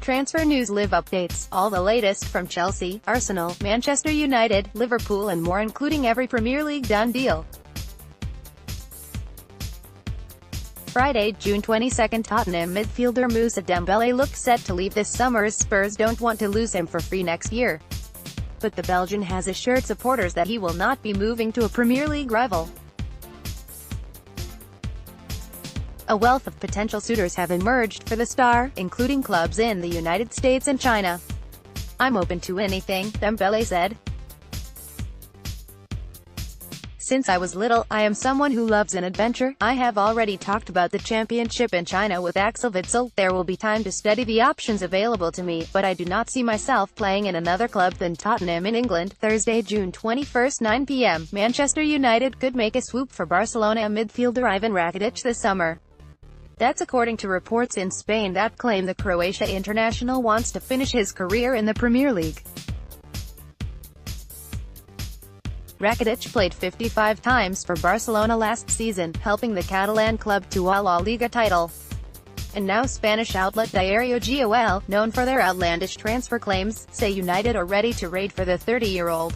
Transfer news live updates, all the latest from Chelsea, Arsenal, Manchester United, Liverpool and more, including every Premier League done deal. Friday, June 22, Tottenham midfielder Mousa Dembele looks set to leave this summer as Spurs don't want to lose him for free next year. But the Belgian has assured supporters that he will not be moving to a Premier League rival. A wealth of potential suitors have emerged for the star, including clubs in the United States and China. "I'm open to anything," Dembele said. "Since I was little, I am someone who loves an adventure. I have already talked about the championship in China with Axel Witsel. There will be time to study the options available to me, but I do not see myself playing in another club than Tottenham in England." Thursday, June 21, 9 p.m. Manchester United could make a swoop for Barcelona midfielder Ivan Rakitic this summer. That's according to reports in Spain that claim the Croatia international wants to finish his career in the Premier League. Rakitic played 55 times for Barcelona last season, helping the Catalan club to a La Liga title. And now Spanish outlet Diario Gol, known for their outlandish transfer claims, say United are ready to raid for the 30-year-old.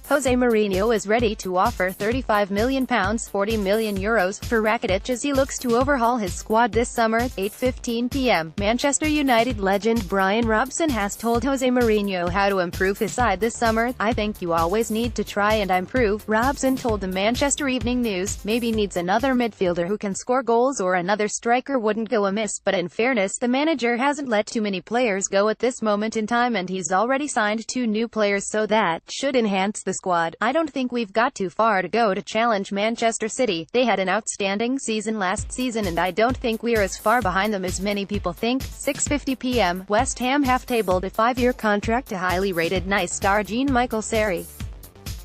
Jose Mourinho is ready to offer £35 million (€40 million) for Rakitic as he looks to overhaul his squad this summer. 8:15 p.m. Manchester United legend Brian Robson has told Jose Mourinho how to improve his side this summer. "I think you always need to try and improve," Robson told the Manchester Evening News. "Maybe needs another midfielder who can score goals, or another striker wouldn't go amiss, but in fairness, the manager hasn't let too many players go at this moment in time, and he's already signed 2 new players, so that should enhance the squad. I don't think we've got too far to go to challenge Manchester City. They had an outstanding season last season and I don't think we're as far behind them as many people think." 6:50 p.m. West Ham have tabled a 5-year contract to highly rated Nice star Jean-Michel Seri.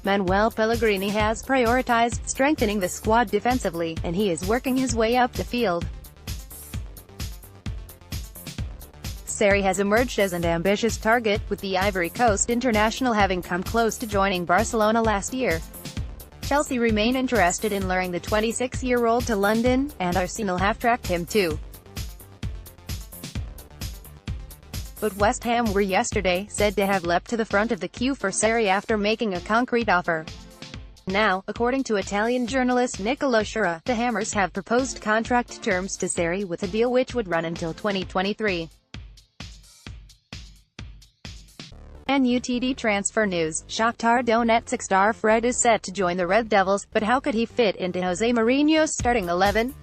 Manuel Pellegrini has prioritized strengthening the squad defensively, and he is working his way up the field. Seri has emerged as an ambitious target, with the Ivory Coast international having come close to joining Barcelona last year. Chelsea remain interested in luring the 26-year-old to London, and Arsenal have tracked him too. But West Ham were yesterday said to have leapt to the front of the queue for Seri after making a concrete offer. Now, according to Italian journalist Niccolò Sciarra, the Hammers have proposed contract terms to Seri with a deal which would run until 2023. Man Utd transfer news. Shakhtar Donetsk star Fred is set to join the Red Devils, but how could he fit into Jose Mourinho's starting 11?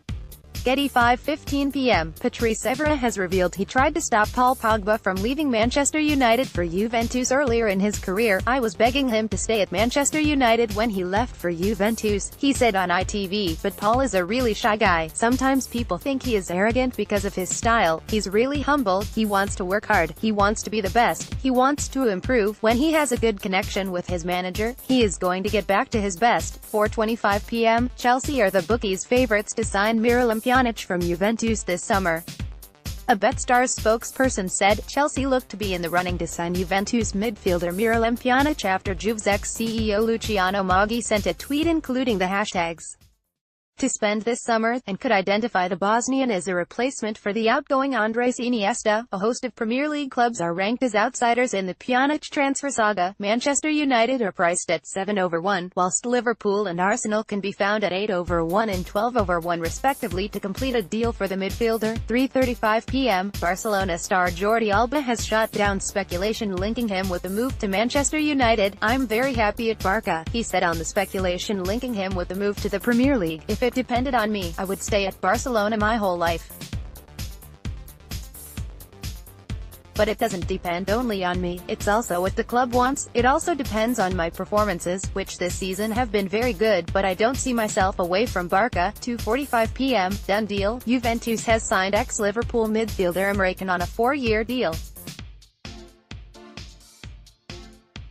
Getty 5:15 p.m. Patrice Evra has revealed he tried to stop Paul Pogba from leaving Manchester United for Juventus earlier in his career. "I was begging him to stay at Manchester United when he left for Juventus," he said on ITV, "but Paul is a really shy guy. Sometimes people think he is arrogant because of his style. He's really humble, he wants to work hard, he wants to be the best, he wants to improve. When he has a good connection with his manager, he is going to get back to his best." 4:25 p.m. Chelsea are the bookies' favourites to sign Miralem Pjanic from Juventus this summer. A BetStars spokesperson said, Chelsea looked to be in the running to sign Juventus midfielder Miralem Pjanic after Juve's ex-CEO Luciano Moggi sent a tweet including the hashtags "to spend this summer," and could identify the Bosnian as a replacement for the outgoing Andres Iniesta. A host of Premier League clubs are ranked as outsiders in the Pjanic transfer saga. Manchester United are priced at 7/1, whilst Liverpool and Arsenal can be found at 8/1 and 12/1 respectively to complete a deal for the midfielder. 3:35 p.m. Barcelona star Jordi Alba has shot down speculation linking him with a move to Manchester United. "I'm very happy at Barca," he said on the speculation linking him with the move to the Premier League. "If it depended on me, I would stay at Barcelona my whole life. But it doesn't depend only on me, it's also what the club wants. It also depends on my performances, which this season have been very good, but I don't see myself away from Barca." 2:45 p.m. Done deal. Juventus has signed ex-Liverpool midfielder Emre Can on a 4-year deal.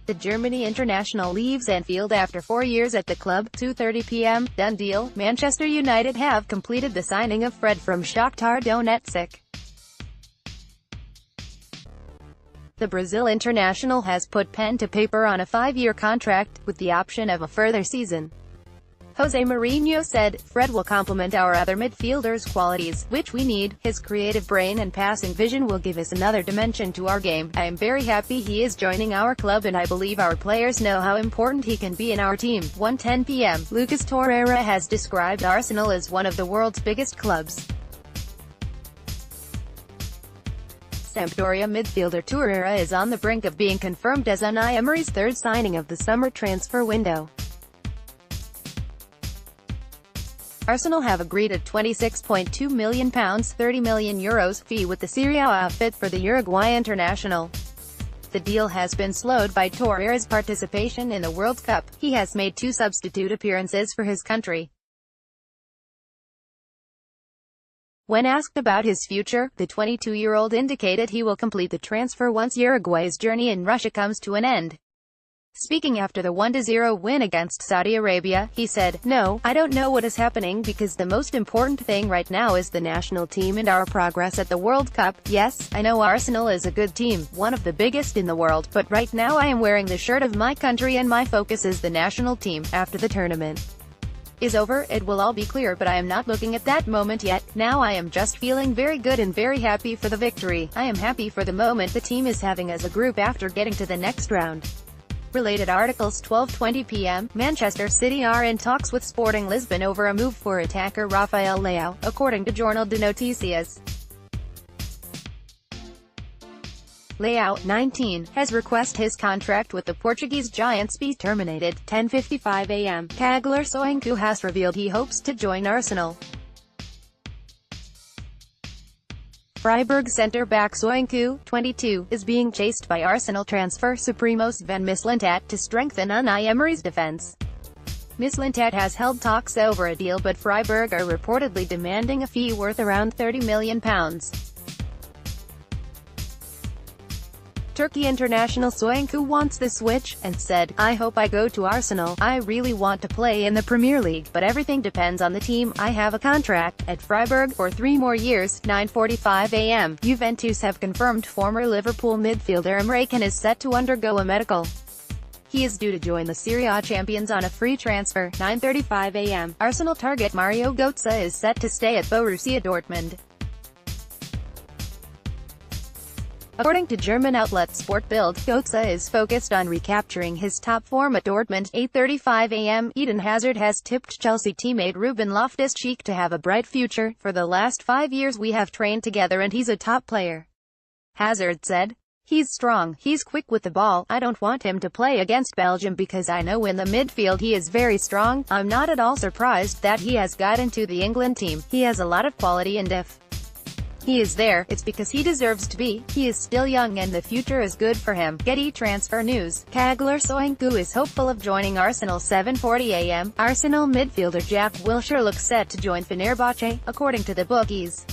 The Germany international leaves Anfield after 4 years at the club. 2:30 p.m. Done deal. Manchester United have completed the signing of Fred from Shakhtar Donetsk. The Brazil international has put pen to paper on a 5-year contract, with the option of a further season. Jose Mourinho said, "Fred will complement our other midfielders' qualities, which we need. His creative brain and passing vision will give us another dimension to our game. I am very happy he is joining our club and I believe our players know how important he can be in our team." 1:10 p.m. Lucas Torreira has described Arsenal as one of the world's biggest clubs. Sampdoria midfielder Torreira is on the brink of being confirmed as Unai Emery's third signing of the summer transfer window. Arsenal have agreed a £26.2 million €30 million fee with the Serie A outfit for the Uruguay international. The deal has been slowed by Torreira's participation in the World Cup. He has made 2 substitute appearances for his country. When asked about his future, the 22-year-old indicated he will complete the transfer once Uruguay's journey in Russia comes to an end. Speaking after the 1-0 win against Saudi Arabia, he said, "No, I don't know what is happening because the most important thing right now is the national team and our progress at the World Cup. Yes, I know Arsenal is a good team, one of the biggest in the world, but right now I am wearing the shirt of my country and my focus is the national team. After the tournament is over, it will all be clear, but I am not looking at that moment yet. Now I am just feeling very good and very happy for the victory. I am happy for the moment the team is having as a group after getting to the next round." Related articles. 12:20 p.m. Manchester City are in talks with Sporting Lisbon over a move for attacker Rafael Leao, according to Jornal de Noticias. Leao, 19, has requested his contract with the Portuguese giants be terminated. 10:55 a.m. Kagler Soyuncu has revealed he hopes to join Arsenal. Freiburg centre-back Soyuncu, 22, is being chased by Arsenal transfer Supremo Sven Mislintat to strengthen Unai Emery's defence. Mislintat has held talks over a deal, but Freiburg are reportedly demanding a fee worth around £30 million. Turkey international Soyuncu wants the switch, and said, "I hope I go to Arsenal. I really want to play in the Premier League, but everything depends on the team. I have a contract at Freiburg for 3 more years." 9:45 a.m. Juventus have confirmed former Liverpool midfielder Emre Can is set to undergo a medical. He is due to join the Serie A champions on a free transfer. 9:35 a.m. Arsenal target Mario Götze is set to stay at Borussia Dortmund. According to German outlet Sport Bild, Götze is focused on recapturing his top form at Dortmund. 8:35 a.m. Eden Hazard has tipped Chelsea teammate Ruben Loftus-Cheek to have a bright future. "For the last 5 years we have trained together and he's a top player," Hazard said. "He's strong, he's quick with the ball. I don't want him to play against Belgium because I know in the midfield he is very strong. I'm not at all surprised that he has got into the England team. He has a lot of quality and if he is there, it's because he deserves to be. He is still young and the future is good for him." Getty transfer news. Kagler Soyuncu is hopeful of joining Arsenal. 7:40 a.m. Arsenal midfielder Jack Wilshere looks set to join Fenerbahce, according to the bookies.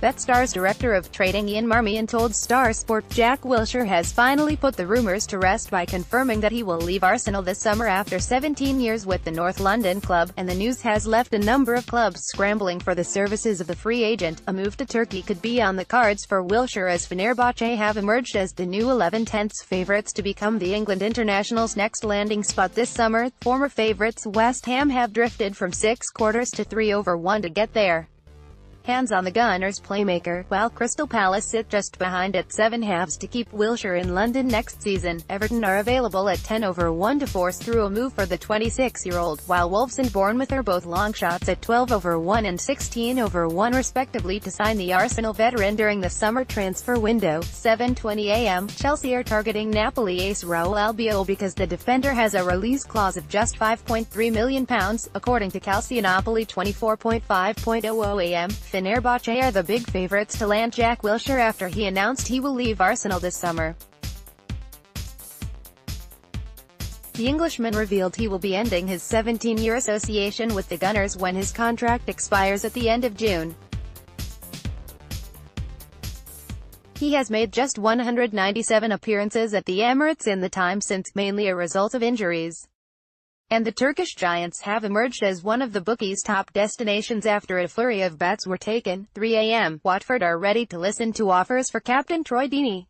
BetStar's director of trading Ian Marmion told Star Sport Jack Wilshere has finally put the rumours to rest by confirming that he will leave Arsenal this summer after 17 years with the North London club, and the news has left a number of clubs scrambling for the services of the free agent. A move to Turkey could be on the cards for Wilshere as Fenerbahce have emerged as the new 11/10 favourites to become the England international's next landing spot this summer. Former favourites West Ham have drifted from 6/4 to 3/1 to get there. Hands on the Gunners' playmaker, while Crystal Palace sit just behind at 7/2 to keep Wilshere in London next season. Everton are available at 10/1 to force through a move for the 26-year-old, while Wolves and Bournemouth are both long shots at 12/1 and 16/1 respectively to sign the Arsenal veteran during the summer transfer window. 7:20 a.m. Chelsea are targeting Napoli ace Raul Albiol because the defender has a release clause of just £5.3 million, according to Calciopoli. 24:05 a.m. Fenerbahce are the big favourites to land Jack Wilshere after he announced he will leave Arsenal this summer. The Englishman revealed he will be ending his 17-year association with the Gunners when his contract expires at the end of June. He has made just 197 appearances at the Emirates in the time since, mainly a result of injuries. And the Turkish giants have emerged as one of the bookies' top destinations after a flurry of bets were taken. 3 a.m. Watford are ready to listen to offers for captain Troy Deeney.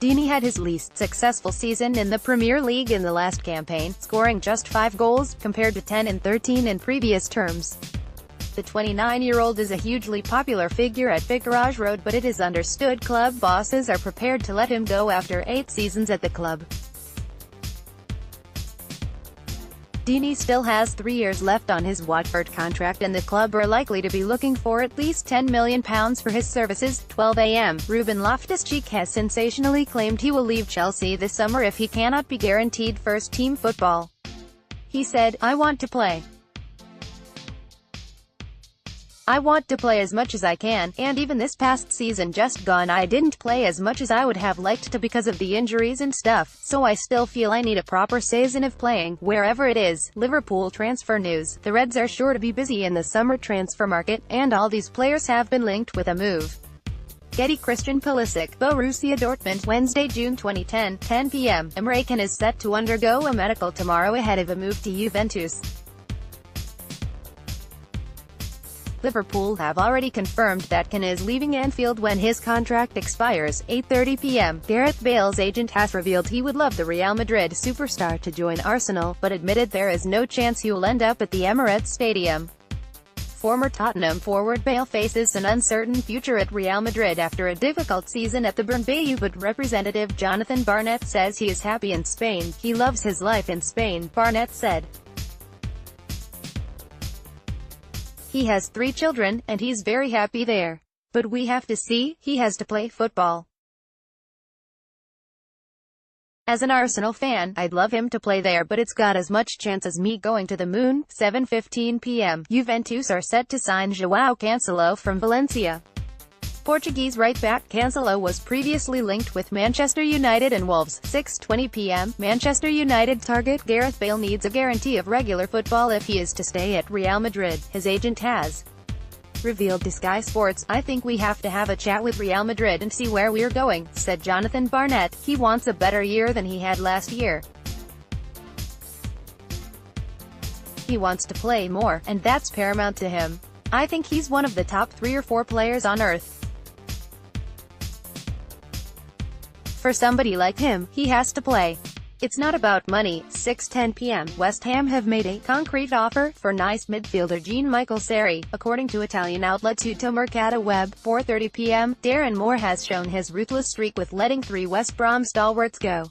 Dini had his least successful season in the Premier League in the last campaign, scoring just 5 goals, compared to 10 and 13 in previous terms. The 29-year-old is a hugely popular figure at Vicarage Road, but it is understood club bosses are prepared to let him go after 8 seasons at the club. Dini still has 3 years left on his Watford contract, and the club are likely to be looking for at least £10 million for his services. 12 a.m. Ruben Loftus-Cheek has sensationally claimed he will leave Chelsea this summer if he cannot be guaranteed first-team football. He said, I want to play as much as I can, and even this past season just gone I didn't play as much as I would have liked to because of the injuries and stuff, so I still feel I need a proper season of playing, wherever it is. Liverpool transfer news. The Reds are sure to be busy in the summer transfer market, and all these players have been linked with a move. Getty. Christian Pulisic, Borussia Dortmund. Wednesday, June 2010, 10 p.m. Emre Can is set to undergo a medical tomorrow ahead of a move to Juventus. Liverpool have already confirmed that Can is leaving Anfield when his contract expires. 8:30 p.m. Gareth Bale's agent has revealed he would love the Real Madrid superstar to join Arsenal, but admitted there is no chance he will end up at the Emirates Stadium. Former Tottenham forward Bale faces an uncertain future at Real Madrid after a difficult season at the Bernabeu, but representative Jonathan Barnett says he is happy in Spain. He loves his life in Spain, Barnett said. He has 3 children, and he's very happy there. But we have to see, he has to play football. As an Arsenal fan, I'd love him to play there, but it's got as much chance as me going to the moon. 7:15 p.m. Juventus are set to sign João Cancelo from Valencia. Portuguese right-back Cancelo was previously linked with Manchester United and Wolves. 6:20 p.m. Manchester United target Gareth Bale needs a guarantee of regular football if he is to stay at Real Madrid, his agent has revealed to Sky Sports. I think we have to have a chat with Real Madrid and see where we're going, said Jonathan Barnett. He wants a better year than he had last year. He wants to play more, and that's paramount to him. I think he's one of the top 3 or 4 players on earth. For somebody like him, he has to play. It's not about money. 6:10 p.m. West Ham have made a concrete offer for Nice midfielder Jean-Michel Seri, according to Italian outlet Tuttomercato Web. 4:30 p.m. Darren Moore has shown his ruthless streak with letting 3 West Brom stalwarts go.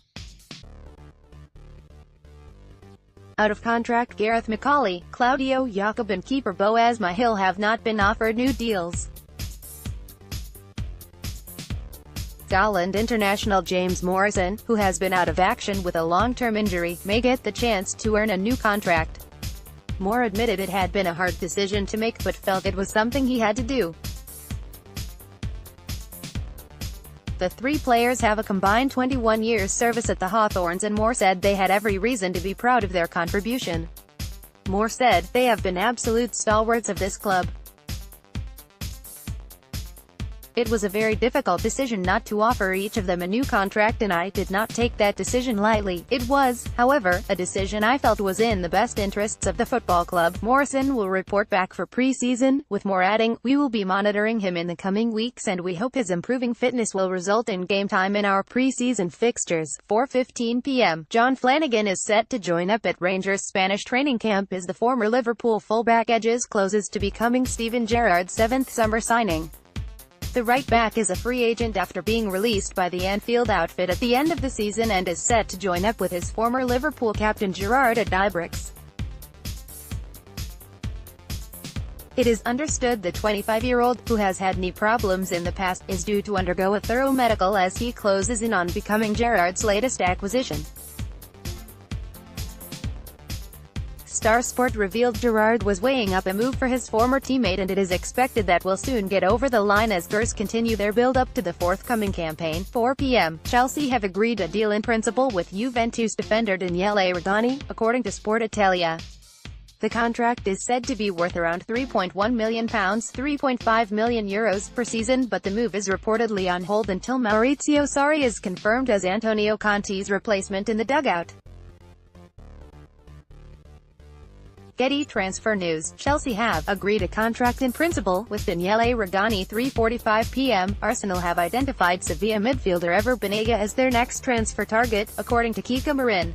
Out of contract Gareth McCauley, Claudio Jacob and keeper Boaz Mahil have not been offered new deals. Scotland international James Morrison, who has been out of action with a long-term injury, may get the chance to earn a new contract. Moore admitted it had been a hard decision to make, but felt it was something he had to do. The 3 players have a combined 21 years service at the Hawthorns, and Moore said they had every reason to be proud of their contribution. Moore said, they have been absolute stalwarts of this club. It was a very difficult decision not to offer each of them a new contract, and I did not take that decision lightly. It was, however, a decision I felt was in the best interests of the football club. Morrison will report back for pre-season, with Moore adding, we will be monitoring him in the coming weeks and we hope his improving fitness will result in game time in our pre-season fixtures. 4:15 p.m. John Flanagan is set to join up at Rangers' Spanish training camp as the former Liverpool fullback edges closes to becoming Steven Gerrard's 7th summer signing. The right-back is a free agent after being released by the Anfield outfit at the end of the season and is set to join up with his former Liverpool captain Gerrard at Ibrox. It is understood the 25-year-old, who has had knee problems in the past, is due to undergo a thorough medical as he closes in on becoming Gerrard's latest acquisition. Star Sport revealed Gerrard was weighing up a move for his former teammate, and it is expected that will soon get over the line as Spurs continue their build-up to the forthcoming campaign. 4 p.m. Chelsea have agreed a deal in principle with Juventus defender Daniele Regani, according to Sport Italia. The contract is said to be worth around £3.1 million (€3.5 million per season, but the move is reportedly on hold until Maurizio Sarri is confirmed as Antonio Conte's replacement in the dugout. Getty transfer news. Chelsea have agreed a contract in principle with Daniele Rugani. 3:45 p.m. Arsenal have identified Sevilla midfielder Ever Banega as their next transfer target, according to Kika Marin.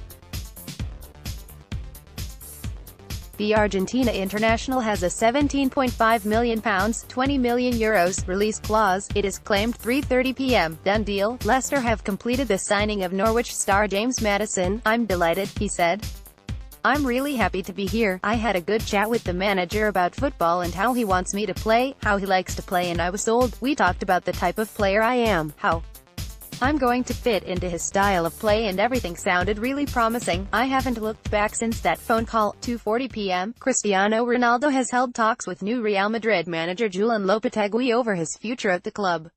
The Argentina international has a £17.5 million (€20 million) release clause, it is claimed. 3:30 p.m. Done deal. Leicester have completed the signing of Norwich star James Maddison. I'm delighted, he said. I'm really happy to be here. I had a good chat with the manager about football and how he wants me to play, how he likes to play, and I was sold. We talked about the type of player I am, how I'm going to fit into his style of play, and everything sounded really promising. I haven't looked back since that phone call. 2:40 p.m. Cristiano Ronaldo has held talks with new Real Madrid manager Julen Lopetegui over his future at the club.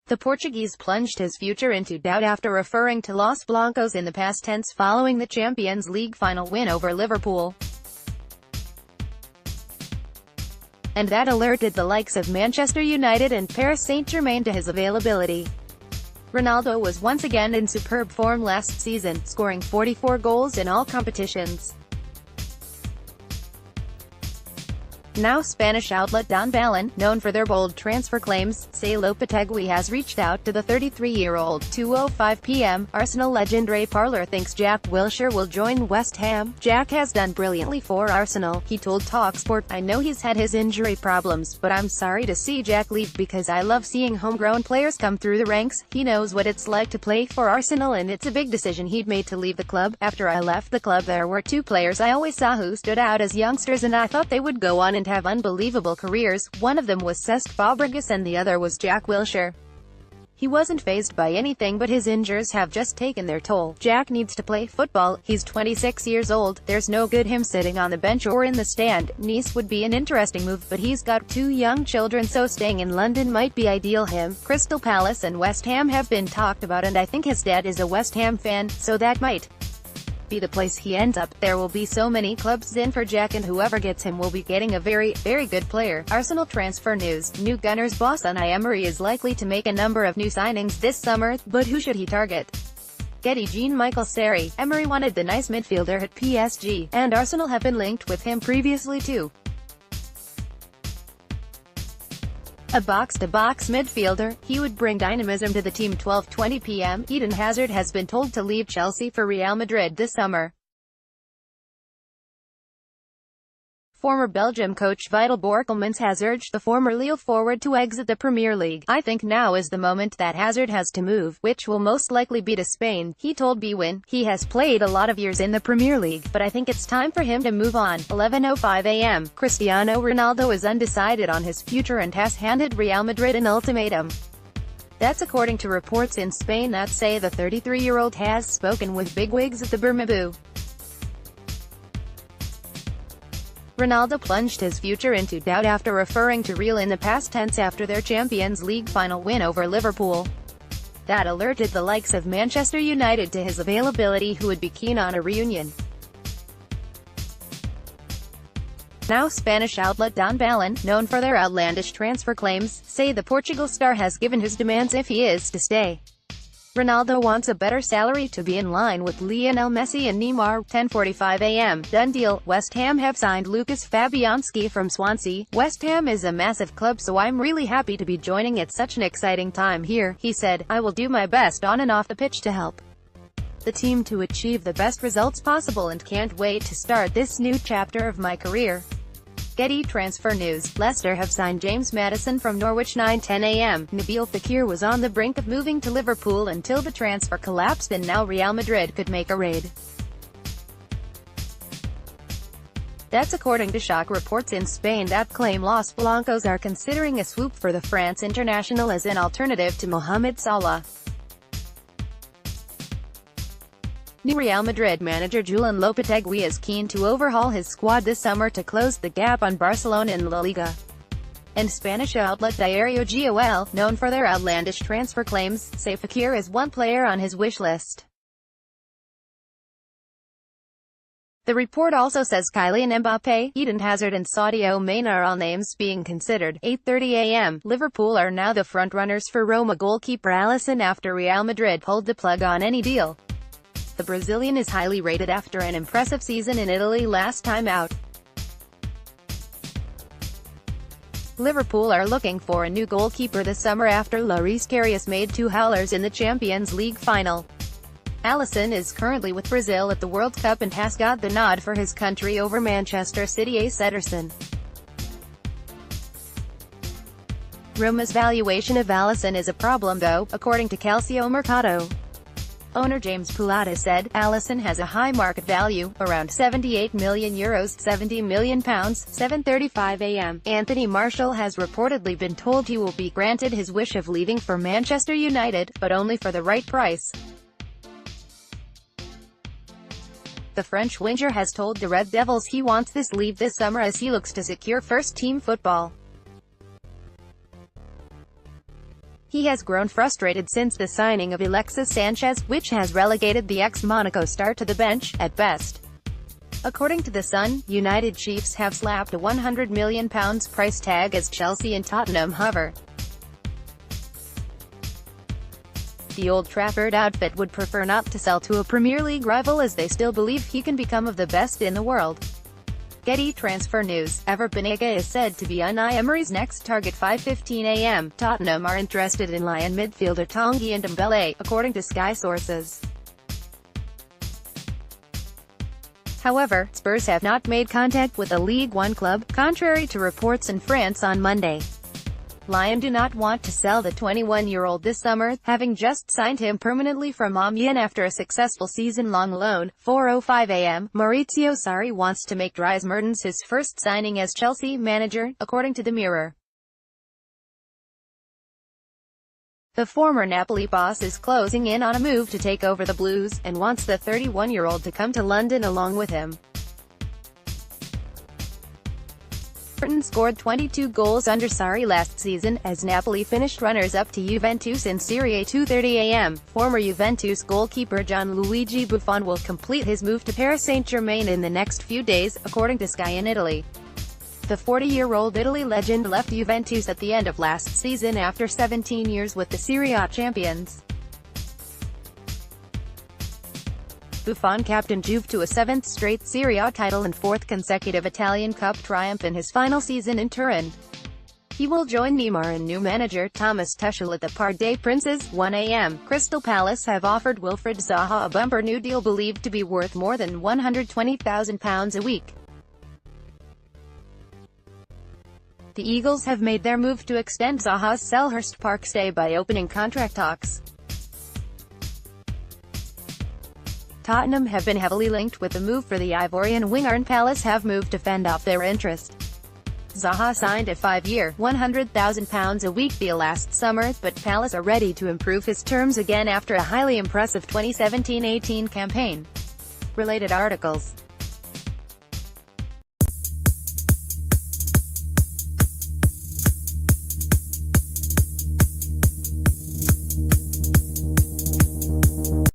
The Portuguese plunged his future into doubt after referring to Los Blancos in the past tense following the Champions League final win over Liverpool. And that alerted the likes of Manchester United and Paris Saint-Germain to his availability. Ronaldo was once again in superb form last season, scoring 44 goals in all competitions. Now Spanish outlet Don Balón, known for their bold transfer claims, say Lopetegui has reached out to the 33-year-old. 2:05 p.m. Arsenal legend Ray Parlour thinks Jack Wilshere will join West Ham. Jack has done brilliantly for Arsenal, he told TalkSport. I know he's had his injury problems, but I'm sorry to see Jack leave because I love seeing homegrown players come through the ranks. He knows what it's like to play for Arsenal, and it's a big decision he'd made to leave the club. After I left the club, there were two players I always saw who stood out as youngsters, and I thought they would go on and have unbelievable careers. One of them was Cesc Fabregas and the other was Jack Wilshere. He wasn't fazed by anything, but his injuries have just taken their toll. Jack needs to play football. He's 26 years old. There's no good him sitting on the bench or in the stand. Nice would be an interesting move, but he's got two young children, so staying in London might be ideal him. Crystal Palace and West Ham have been talked about, and I think his dad is a West Ham fan, so that might be the place he ends up. There will be so many clubs in for Jack, and whoever gets him will be getting a very, very good player. Arsenal transfer news. New Gunners boss Unai Emery is likely to make a number of new signings this summer, but who should he target? Getty. Jean-Michel Seri. Emery wanted the nice midfielder at PSG, and Arsenal have been linked with him previously too. A box-to-box midfielder, he would bring dynamism to the team. 12:20 p.m. Eden Hazard has been told to leave Chelsea for Real Madrid this summer. Former Belgium coach Vital Borkelmans has urged the former Lille forward to exit the Premier League. I think now is the moment that Hazard has to move, which will most likely be to Spain, he told Bwin. He has played a lot of years in the Premier League, but I think it's time for him to move on. 11:05 a.m. Cristiano Ronaldo is undecided on his future and has handed Real Madrid an ultimatum. That's according to reports in Spain that say the 33-year-old has spoken with bigwigs at the Bernabeu. Ronaldo plunged his future into doubt after referring to Real in the past tense after their Champions League final win over Liverpool. That alerted the likes of Manchester United to his availability, who would be keen on a reunion. Now Spanish outlet Don Balón, known for their outlandish transfer claims, say the Portugal star has given his demands if he is to stay. Ronaldo wants a better salary to be in line with Lionel Messi and Neymar. 10:45 a.m. Done deal. West Ham have signed Lucas Fabianski from Swansea. West Ham is a massive club, so I'm really happy to be joining at such an exciting time here, he said. I will do my best on and off the pitch to help the team to achieve the best results possible and can't wait to start this new chapter of my career. Getty transfer news. Leicester have signed James Maddison from Norwich. 9:10 a.m. Nabil Fekir was on the brink of moving to Liverpool until the transfer collapsed, and now Real Madrid could make a raid. That's according to shock reports in Spain that claim Los Blancos are considering a swoop for the France international as an alternative to Mohamed Salah. New Real Madrid manager Julen Lopetegui is keen to overhaul his squad this summer to close the gap on Barcelona in La Liga. And Spanish outlet Diario Gol, known for their outlandish transfer claims, say Fekir is one player on his wish list. The report also says Kylian Mbappe, Eden Hazard and Sadio Mane are all names being considered. 8:30 a.m. Liverpool are now the frontrunners for Roma goalkeeper Alisson after Real Madrid pulled the plug on any deal. The Brazilian is highly rated after an impressive season in Italy last time out. Liverpool are looking for a new goalkeeper this summer after Luis Karius made 2 howlers in the Champions League final. Alisson is currently with Brazil at the World Cup and has got the nod for his country over Manchester City ace Ederson. Roma's valuation of Alisson is a problem though, according to Calcio Mercato. Owner James Pulata said, Alisson has a high market value, around €78 million, £70 million, 7:35 a.m. Anthony Martial has reportedly been told he will be granted his wish of leaving for Manchester United, but only for the right price. The French winger has told the Red Devils he wants this leave this summer as he looks to secure first-team football. He has grown frustrated since the signing of Alexis Sanchez, which has relegated the ex-Monaco star to the bench, at best. According to The Sun, United Chiefs have slapped a £100 million price tag as Chelsea and Tottenham hover. The Old Trafford outfit would prefer not to sell to a Premier League rival as they still believe he can become of the best in the world. Getty transfer news. Ever Banega is said to be Unai Emery's next target. 5:15 a.m. Tottenham are interested in Lyon midfielder Tanguy and Dembele, according to Sky sources. However, Spurs have not made contact with a League One club, contrary to reports in France on Monday. Lyon do not want to sell the 21-year-old this summer, having just signed him permanently from Amiens after a successful season-long loan. 4:05 a.m. Maurizio Sarri wants to make Dries Mertens his first signing as Chelsea manager, according to the Mirror. The former Napoli boss is closing in on a move to take over the Blues, and wants the 31-year-old to come to London along with him. Mertens scored 22 goals under Sarri last season, as Napoli finished runners-up to Juventus in Serie A. 2:30 a.m. Former Juventus goalkeeper Gianluigi Buffon will complete his move to Paris Saint-Germain in the next few days, according to Sky in Italy. The 40-year-old Italy legend left Juventus at the end of last season after 17 years with the Serie A champions. Buffon captained Juve to a 7th straight Serie A title and 4th consecutive Italian Cup triumph in his final season in Turin. He will join Neymar and new manager Thomas Tuchel at the Parc des Princes. 1 a.m. Crystal Palace have offered Wilfried Zaha a bumper new deal believed to be worth more than £120,000 a week. The Eagles have made their move to extend Zaha's Selhurst Park stay by opening contract talks. Tottenham have been heavily linked with the move for the Ivorian winger, and Palace have moved to fend off their interest. Zaha signed a 5-year, £100,000 a week deal last summer, but Palace are ready to improve his terms again after a highly impressive 2017-18 campaign. Related articles.